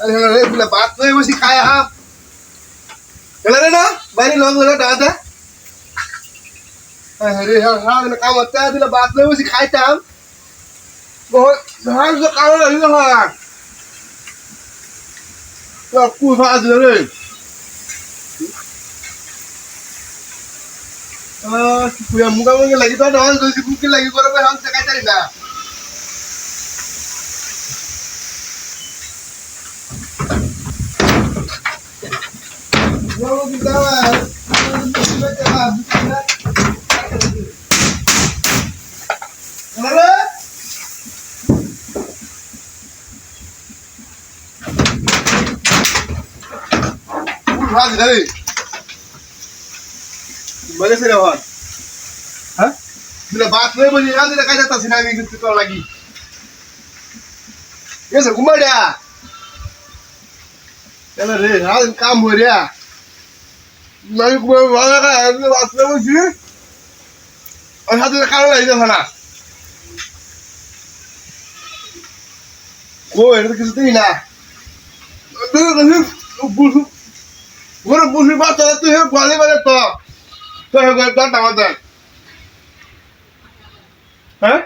अरे तुला बात नाही मशी काय हा गेला रे ना बारी लोक गेला दादा अरे हा हा काम होता तुला बात नाही मशी काय काम बहुत झाड जो काम लागलं हा तो खूप आज रे तुझ्या मुगामध्ये लागली तो डॉल दोशी बुकी लागली बरोबर हम काय तरी ना वो बिचारा अरे आज घरी बरे से रहा हां तुला बात नाही म्हणजे आज काय जात असेल आम्ही किती करावं लागी ये सर गुमाड्या त्याला रे आज काम हो रे नाही मला काय वाचलं म्हणजे आणि हा तुला काय लागायचं म्हणा हो हे किती तरी ना बुसू बरं बुसू बात तू हे ग्वाली मध्ये तो हे करता टावता हैं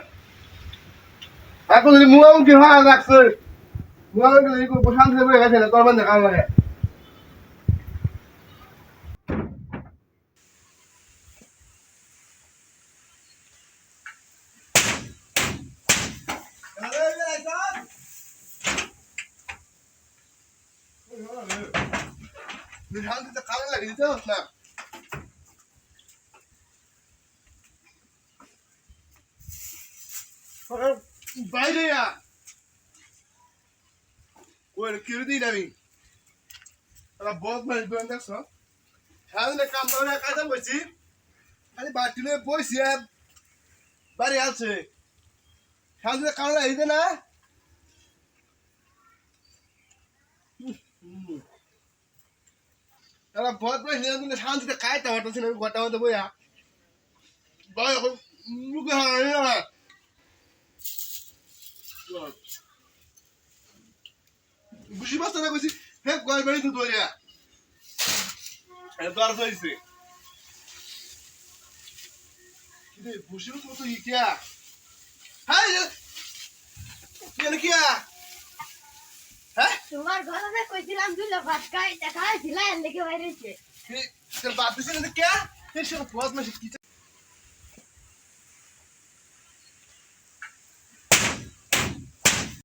aku jadi muang ke ha nak se muang ke ikut pesan se boleh kata korban dah kalah ya ni hal kita kalah lagi tu nah বাইরে ya ওর কিরদি নামি আলা বহুত মানে দোন দেখছ সামনে কাম করে কাজে বসি খালি বাটিলে বসি বাড়ি আছে সামনে কাম লাইছে না আলা বহুত মানে দিলে শান্তিতে কাইতে হতাছে না গোটা মতো বইয়া বাই মুখে হারাই না বুঝি বাস না বুঝি হে কয় বাড়ি তো দরিয়া এবার হইছে কিরে বুঝি তো তো ইকিয়া হাই কেন কিয়া হ্যাঁ তোমার ঘরে কইছিলাম দুলা ভাত খাই দেখা দিলা এর লেগে বাইরেছে তোর বাপ দিছে না কিয়া সে সব বহুত মাসে কি